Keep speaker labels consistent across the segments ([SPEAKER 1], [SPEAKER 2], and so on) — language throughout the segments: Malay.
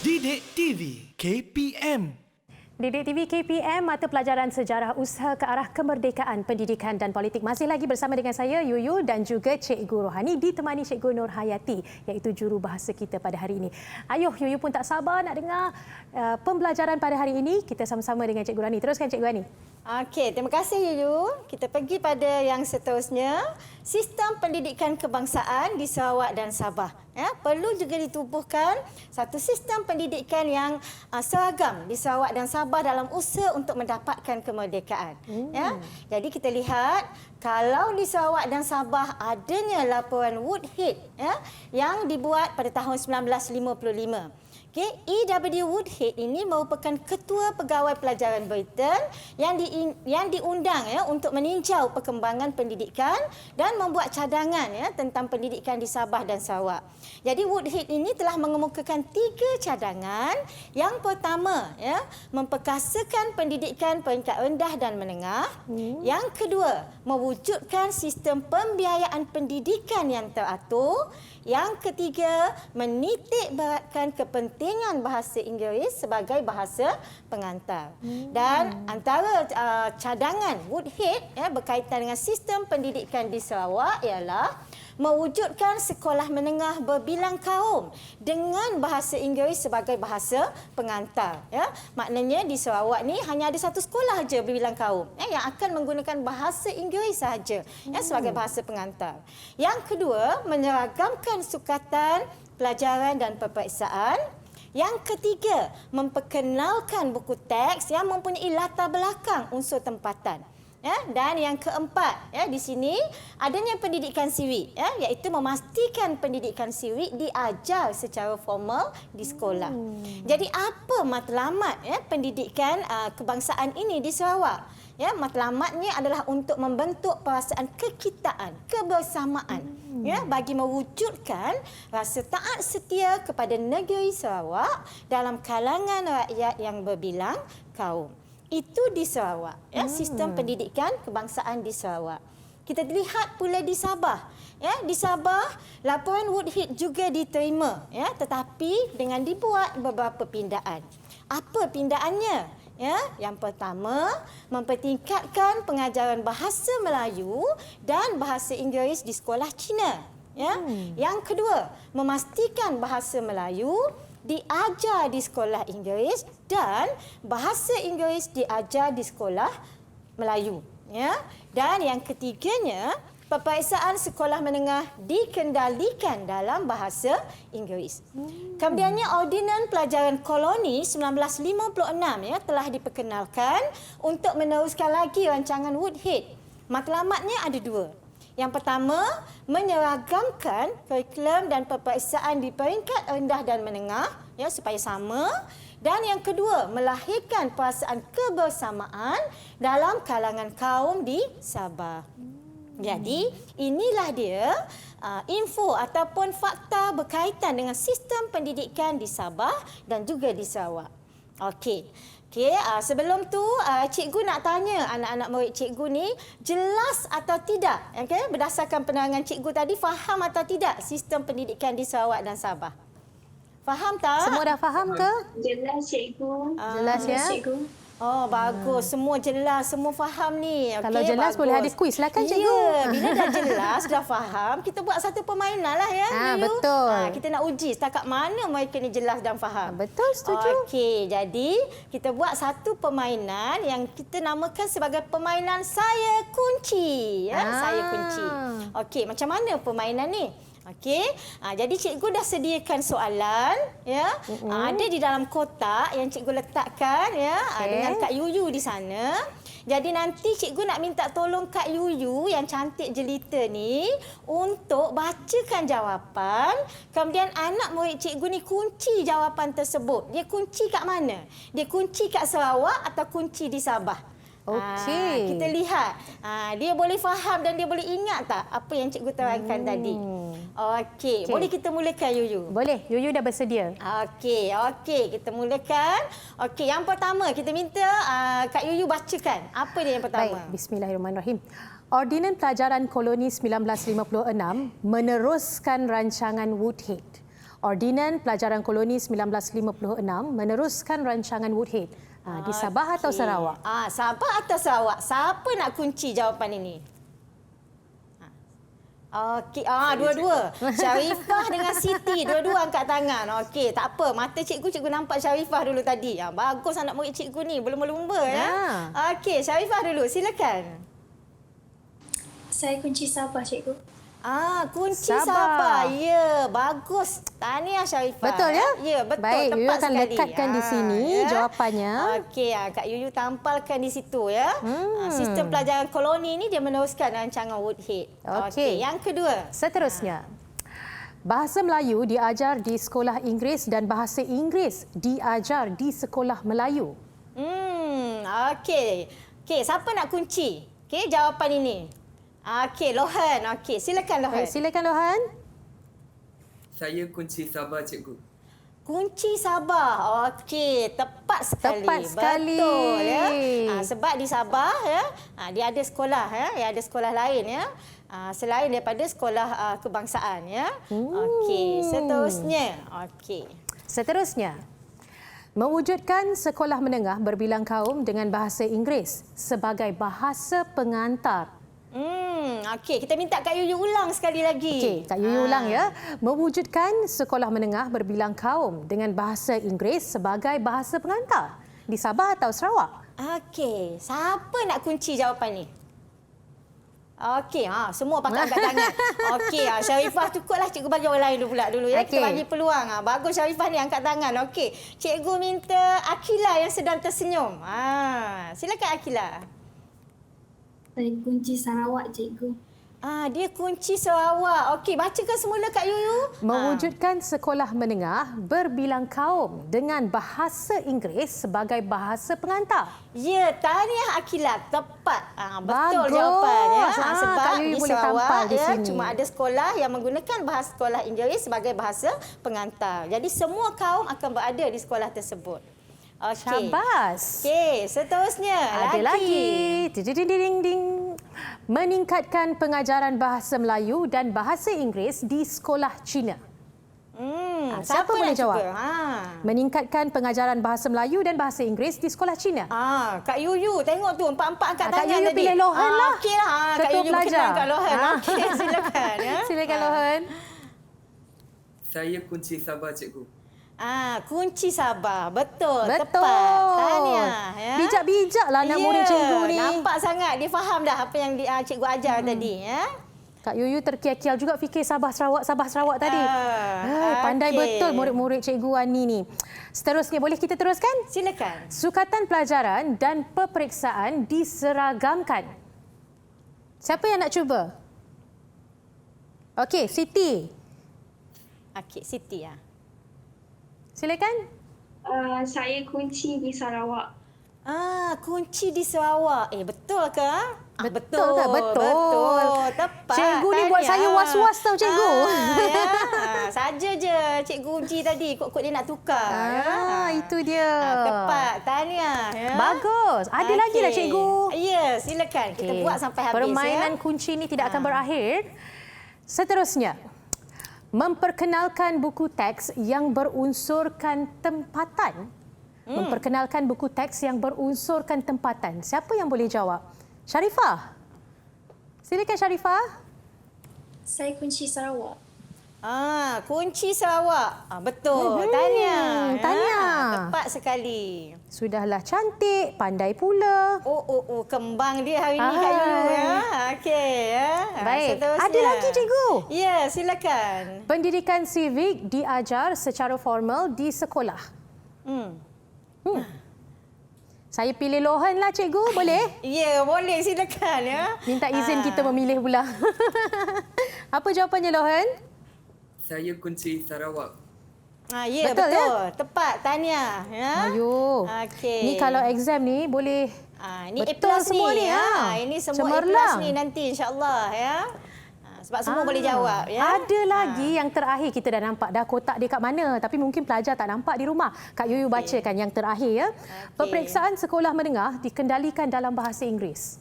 [SPEAKER 1] Didik TV KPM.
[SPEAKER 2] Didik TV KPM, mata pelajaran sejarah usaha ke arah kemerdekaan pendidikan dan politik. Masih lagi bersama dengan saya, Yuyu, dan juga Cikgu Rohani, ditemani Cikgu Nur Hayati, iaitu jurubahasa kita pada hari ini. Ayuh, Yuyu pun tak sabar nak dengar pembelajaran pada hari ini. Kita sama-sama dengan Cikgu Rohani. Teruskan, Cikgu Rohani.
[SPEAKER 3] Okey, terima kasih Yuyu. Kita pergi pada yang seterusnya. Sistem pendidikan kebangsaan di Sarawak dan Sabah. Ya, perlu juga ditubuhkan satu sistem pendidikan yang seragam di Sarawak dan Sabah dalam usaha untuk mendapatkan kemerdekaan. Ya, jadi kita lihat kalau di Sarawak dan Sabah adanya laporan Woodhead ya, yang dibuat pada tahun 1955. Okay, E.W. Woodhead ini merupakan ketua pegawai pelajaran Britain yang diundang ya untuk meninjau perkembangan pendidikan dan membuat cadangan ya tentang pendidikan di Sabah dan Sarawak. Jadi Woodhead ini telah mengemukakan 3 cadangan. Yang pertama ya, memperkasakan pendidikan peringkat rendah dan menengah. Yang kedua, mewujudkan sistem pembiayaan pendidikan yang teratur. Yang ketiga, menitik beratkan kepentingan bahasa Inggeris sebagai bahasa pengantar. Dan antara cadangan Woodhead ya, berkaitan dengan sistem pendidikan di Sarawak ialah mewujudkan sekolah menengah berbilang kaum dengan bahasa Inggeris sebagai bahasa pengantar. Ya. Maknanya di Sarawak ni hanya ada satu sekolah saja berbilang kaum ya, yang akan menggunakan bahasa Inggeris sahaja ya, sebagai bahasa pengantar. Yang kedua, menyeragamkan sukatan, pelajaran dan peperiksaan. Yang ketiga, memperkenalkan buku teks yang mempunyai latar belakang unsur tempatan. Ya, dan yang keempat, ya, di sini adanya pendidikan civic, ya, iaitu memastikan pendidikan civic diajar secara formal di sekolah. Jadi apa matlamat ya, pendidikan kebangsaan ini di Sarawak? Ya, matlamatnya adalah untuk membentuk perasaan kekitaan, kebersamaan, ya, bagi mewujudkan rasa taat setia kepada negeri Sarawak dalam kalangan rakyat yang berbilang kaum. Itu di Sarawak, ya, sistem pendidikan kebangsaan di Sarawak. Kita lihat pula di Sabah. Ya, di Sabah, laporan Woodhead juga diterima, ya, tetapi dengan dibuat beberapa pindaan. Apa pindaannya? Ya, yang pertama, mempertingkatkan pengajaran bahasa Melayu dan bahasa Inggeris di sekolah Cina. Ya. Yang kedua, memastikan bahasa Melayu diajar di sekolah Inggeris dan bahasa Inggeris diajar di sekolah Melayu. Ya. Dan yang ketiganya, peperiksaan sekolah menengah dikendalikan dalam bahasa Inggeris. Kemudiannya, Ordinan Pelajaran Koloni 1956 ya, telah diperkenalkan untuk meneruskan lagi rancangan Woodhead. Matlamatnya ada 2. Yang pertama, menyeragamkan kurikulum dan peperiksaan di peringkat rendah dan menengah ya, supaya sama. Dan yang kedua, melahirkan perasaan kebersamaan dalam kalangan kaum di Sabah. Jadi, inilah dia info ataupun fakta berkaitan dengan sistem pendidikan di Sabah dan juga di Sarawak. Okey. Sebelum tu cikgu nak tanya anak-anak murid cikgu ni jelas atau tidak, okay? Berdasarkan penerangan cikgu tadi, faham atau tidak sistem pendidikan di Sarawak dan Sabah? Faham tak?
[SPEAKER 2] Semua dah faham ke?
[SPEAKER 4] Jelas, cikgu.
[SPEAKER 2] Jelas ya?
[SPEAKER 4] Cikgu.
[SPEAKER 3] Oh, bagus. Semua jelas, semua faham ni. Okay,
[SPEAKER 2] kalau jelas
[SPEAKER 3] bagus.
[SPEAKER 2] boleh ada kuis lah kan, cikgu?
[SPEAKER 3] Ya, bila dah jelas, dah faham, kita buat satu permainan lah ya.
[SPEAKER 2] Betul.
[SPEAKER 3] Kita nak uji setakat mana mereka ni jelas dan faham.
[SPEAKER 2] Betul, setuju.
[SPEAKER 3] Okey, jadi kita buat satu permainan yang kita namakan sebagai permainan saya kunci. Ya, saya kunci. Okey, macam mana permainan ni? Okey, jadi cikgu dah sediakan soalan, ya. Ada di dalam kotak yang cikgu letakkan, ya, dengan Kak Yuyu di sana. Jadi nanti cikgu nak minta tolong Kak Yuyu yang cantik jelita ni untuk bacakan jawapan. Kemudian anak murid cikgu ni kunci jawapan tersebut. Dia kunci kat mana? Dia kunci kat Sarawak atau kunci di Sabah?
[SPEAKER 2] Okey.
[SPEAKER 3] Kita lihat. Dia boleh faham dan dia boleh ingat tak apa yang cikgu terangkan tadi? Okey. Boleh kita mulakan, Yuyu?
[SPEAKER 2] Boleh. Yuyu dah bersedia.
[SPEAKER 3] Okey. Kita mulakan. Okey, yang pertama kita minta Kak Yuyu bacakan. Apa dia yang pertama?
[SPEAKER 2] Baik, bismillahirrahmanirrahim. Ordinan Pelajaran Koloni 1956 meneruskan rancangan Woodhead. Ordinan Pelajaran Koloni 1956 meneruskan rancangan Woodhead. Di Sabah atau Sarawak?
[SPEAKER 3] Sabah atau Sarawak? Siapa nak kunci jawapan ini? Okey, dua-dua. Syarifah dengan Siti, dua-dua angkat tangan. Okey, tak apa. Mata cikgu nampak Syarifah dulu tadi. Bagus anak murid cikgu ni, berlumba-lumba ya. Okey, Syarifah dulu, silakan.
[SPEAKER 4] Saya kunci Sabah, cikgu.
[SPEAKER 3] Kunci Sabah. Ya, bagus. Tahniah Syarifah.
[SPEAKER 2] Betul ya?
[SPEAKER 3] Ya, betul.
[SPEAKER 2] Baik,
[SPEAKER 3] tepat
[SPEAKER 2] Yuyu akan
[SPEAKER 3] sekali.
[SPEAKER 2] lekatkan di sini jawapannya.
[SPEAKER 3] Okey, Kak Yuyu tampalkan di situ ya. Sistem pelajaran koloni ni dia meneruskan rancangan Woodhead.
[SPEAKER 2] Okey.
[SPEAKER 3] Yang kedua.
[SPEAKER 2] Seterusnya. Bahasa Melayu diajar di sekolah Inggeris dan bahasa Inggeris diajar di sekolah Melayu.
[SPEAKER 3] Okey. Okey, siapa nak kunci? Okey, jawapan ini. Okey, Lohan. Okey, silakan Lohan.
[SPEAKER 2] Baik, silakan Lohan.
[SPEAKER 5] Saya kunci Sabah, cikgu.
[SPEAKER 3] Kunci Sabah. Okey, tepat sekali.
[SPEAKER 2] Tepat sekali.
[SPEAKER 3] Betul ya. Sebab di Sabah ya, dia ada sekolah ya, dia ada sekolah lain ya. Selain daripada sekolah kebangsaan ya. Okey, seterusnya. Okey.
[SPEAKER 2] Seterusnya. Mewujudkan sekolah menengah berbilang kaum dengan bahasa Inggeris sebagai bahasa pengantar.
[SPEAKER 3] Okey, kita minta Kak Yuyu ulang sekali lagi.
[SPEAKER 2] Okey, Kak Yuyu ulang ya. Mewujudkan sekolah menengah berbilang kaum dengan bahasa Inggeris sebagai bahasa pengantar di Sabah atau Sarawak?
[SPEAKER 3] Okey, siapa nak kunci jawapan ni? Okey, semua pakai angkat tangan. Okey, Syarifah cukuplah cikgu bagi orang lain dulu ya.
[SPEAKER 2] Okey.
[SPEAKER 3] Kita bagi peluang. Bagus Syarifah ni angkat tangan. Okey, cikgu minta Akila yang sedang tersenyum. Silakan Akila.
[SPEAKER 4] Saya kunci Sarawak, cikgu.
[SPEAKER 3] Dia kunci Sarawak. Okey, bacakan semula Kak Yuyu.
[SPEAKER 2] Mewujudkan sekolah menengah berbilang kaum dengan bahasa Inggeris sebagai bahasa pengantar.
[SPEAKER 3] Ya, tahniah Akila. Tepat. Betul
[SPEAKER 2] Bagus.
[SPEAKER 3] jawapan ya. Sebab
[SPEAKER 2] Kak Yuyu
[SPEAKER 3] di
[SPEAKER 2] boleh tampal
[SPEAKER 3] Sarawak
[SPEAKER 2] di
[SPEAKER 3] ya,
[SPEAKER 2] sini.
[SPEAKER 3] cuma ada sekolah yang menggunakan bahasa sekolah Inggeris sebagai bahasa pengantar. Jadi semua kaum akan berada di sekolah tersebut. Okey.
[SPEAKER 2] Syabas.
[SPEAKER 3] Okey, seterusnya
[SPEAKER 2] Ada lagi. Ding. Meningkatkan pengajaran bahasa Melayu dan bahasa Inggeris di sekolah Cina. Siapa boleh
[SPEAKER 3] nak
[SPEAKER 2] jawab?
[SPEAKER 3] cuba?
[SPEAKER 2] Meningkatkan pengajaran bahasa Melayu dan bahasa Inggeris di sekolah Cina.
[SPEAKER 3] Kak Yuyu, tengok tu empat-empat angkat
[SPEAKER 2] Kak
[SPEAKER 3] tangan
[SPEAKER 2] Yuyu
[SPEAKER 3] tadi.
[SPEAKER 2] pilih Lohan lah.
[SPEAKER 3] Okeylah. Kak
[SPEAKER 2] Ketua
[SPEAKER 3] Yuyu
[SPEAKER 2] pelajar.
[SPEAKER 3] berkenan Kak Lohan. Okey, silakan ya.
[SPEAKER 2] Silakan Lohan.
[SPEAKER 5] Saya kunci Sabah, cikgu.
[SPEAKER 3] Kunci Sabah. Betul.
[SPEAKER 2] Betul.
[SPEAKER 3] Tepat. Tahniah. Ya.
[SPEAKER 2] Bijak-bijaklah anak murid cikgu ni.
[SPEAKER 3] Nampak sangat dia faham dah apa yang cikgu ajar tadi. Ya.
[SPEAKER 2] Kak Yuyu terkial-kial juga fikir Sabah Sarawak tadi. Pandai
[SPEAKER 3] okey.
[SPEAKER 2] betul murid-murid cikgu Wani ni. Seterusnya boleh kita teruskan?
[SPEAKER 3] Silakan.
[SPEAKER 2] Sukatan pelajaran dan peperiksaan diseragamkan. Siapa yang nak cuba? Okey, Siti.
[SPEAKER 3] Okey, Siti ya.
[SPEAKER 2] Silakan.
[SPEAKER 4] Saya kunci di Sarawak.
[SPEAKER 3] Kunci di Sarawak. Betul ke?
[SPEAKER 2] Betul ke? Betul.
[SPEAKER 3] Betul. Tepat.
[SPEAKER 2] Cikgu ni buat saya was-was tau, cikgu.
[SPEAKER 3] Saja je cikgu uji tadi. Kok dia nak tukar.
[SPEAKER 2] Itu dia.
[SPEAKER 3] Tepat. Tahniah. Ya.
[SPEAKER 2] Bagus. Ada lagi lah cikgu.
[SPEAKER 3] Ya, silakan. Kita buat sampai habis.
[SPEAKER 2] Permainan kunci ni tidak akan berakhir. Seterusnya. Memperkenalkan buku teks yang berunsurkan tempatan. Memperkenalkan buku teks yang berunsurkan tempatan. Siapa yang boleh jawab? Syarifah. Silakan Syarifah.
[SPEAKER 4] Saya kunci Sarawak.
[SPEAKER 3] Kunci Sarawak. Betul. Tahniah.
[SPEAKER 2] tahniah.
[SPEAKER 3] Tepat sekali.
[SPEAKER 2] Sudahlah cantik, pandai pula.
[SPEAKER 3] Kembang dia hari ni Kak Yuyu ya. Okey ya.
[SPEAKER 2] Baik.
[SPEAKER 3] Seterusnya.
[SPEAKER 2] Ada lagi cikgu?
[SPEAKER 3] Ya, silakan.
[SPEAKER 2] Pendidikan civic diajar secara formal di sekolah. Saya pilih Lohan lah cikgu, boleh?
[SPEAKER 3] Ya, boleh silakan ya.
[SPEAKER 2] Minta izin kita memilih pula. Apa jawapannya Lohan?
[SPEAKER 5] Saya kunci Sarawak.
[SPEAKER 3] Ya,
[SPEAKER 2] Betul,
[SPEAKER 3] betul.
[SPEAKER 2] ya?
[SPEAKER 3] Tepat, tahniah ya.
[SPEAKER 2] Ayo.
[SPEAKER 3] Okey.
[SPEAKER 2] Ni kalau exam ni boleh
[SPEAKER 3] Ini
[SPEAKER 2] betul
[SPEAKER 3] A+
[SPEAKER 2] semua ni.
[SPEAKER 3] Ini semua
[SPEAKER 2] Cemerlang.
[SPEAKER 3] A+ ni nanti insya-Allah ya. Sebab semua boleh jawab ya.
[SPEAKER 2] Ada lagi yang terakhir kita dah nampak dah kotak dia kat mana, tapi mungkin pelajar tak nampak di rumah. Kak Yuyu bacakan yang terakhir ya. Peperiksaan sekolah menengah dikendalikan dalam bahasa Inggeris.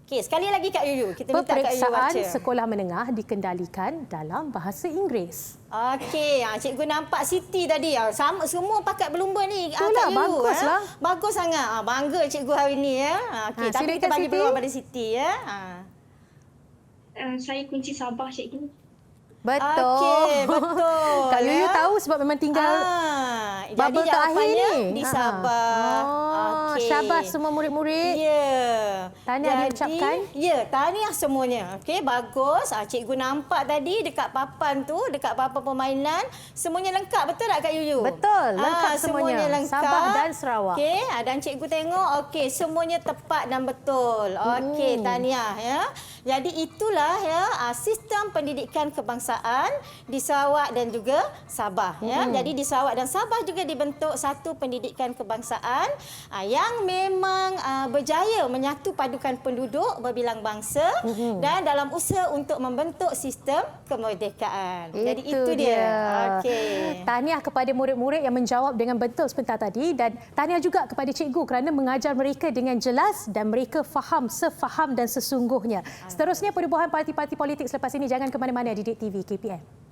[SPEAKER 3] Okey, sekali lagi Kak Yuyu. Kita minta Kak Yuyu
[SPEAKER 2] Peperiksaan
[SPEAKER 3] baca.
[SPEAKER 2] sekolah menengah dikendalikan dalam bahasa Inggeris.
[SPEAKER 3] Okey, cikgu nampak Siti tadi. Sama semua pakat berlumba ni.
[SPEAKER 2] Itulah,
[SPEAKER 3] Kak Yuyu,
[SPEAKER 2] baguslah.
[SPEAKER 3] Bagus sangat. Bangga cikgu hari ni ya. Okey, tapi kita
[SPEAKER 2] silakan
[SPEAKER 3] bagi
[SPEAKER 2] Siti.
[SPEAKER 3] peluang pada Siti ya.
[SPEAKER 4] Saya kunci Sabah, cikgu.
[SPEAKER 2] Betul.
[SPEAKER 3] Okey, betul.
[SPEAKER 2] Kak Yuyu tahu sebab memang tinggal
[SPEAKER 3] jadi
[SPEAKER 2] bubble terakhir
[SPEAKER 3] jawapannya
[SPEAKER 2] ni.
[SPEAKER 3] di Sabah.
[SPEAKER 2] Oh,
[SPEAKER 3] Okey.
[SPEAKER 2] syabas semua murid-murid.
[SPEAKER 3] Ya.
[SPEAKER 2] Tahniah diucapkan.
[SPEAKER 3] Ya, tahniah semuanya. Okey, bagus. Cikgu nampak tadi dekat papan tu, dekat papan permainan, semuanya lengkap. Betul tak Kak Yuyu?
[SPEAKER 2] Betul, lengkap
[SPEAKER 3] semuanya
[SPEAKER 2] semuanya.
[SPEAKER 3] lengkap.
[SPEAKER 2] Sabah dan Sarawak.
[SPEAKER 3] Okey, dan cikgu tengok, okey, semuanya tepat dan betul. Okey, tahniah ya. Jadi itulah ya sistem pendidikan kebangsaan di Sarawak dan juga Sabah ya. Jadi di Sarawak dan Sabah juga dibentuk satu pendidikan kebangsaan yang memang berjaya menyatu padukan penduduk berbilang bangsa dan dalam usaha untuk membentuk sistem kemerdekaan. Jadi itu dia. Okey.
[SPEAKER 2] Tahniah kepada murid-murid yang menjawab dengan betul sebentar tadi dan tahniah juga kepada cikgu kerana mengajar mereka dengan jelas dan mereka faham, sefaham dan sesungguhnya. Seterusnya perubahan parti-parti politik selepas ini jangan ke mana-mana di DIK TV KPM.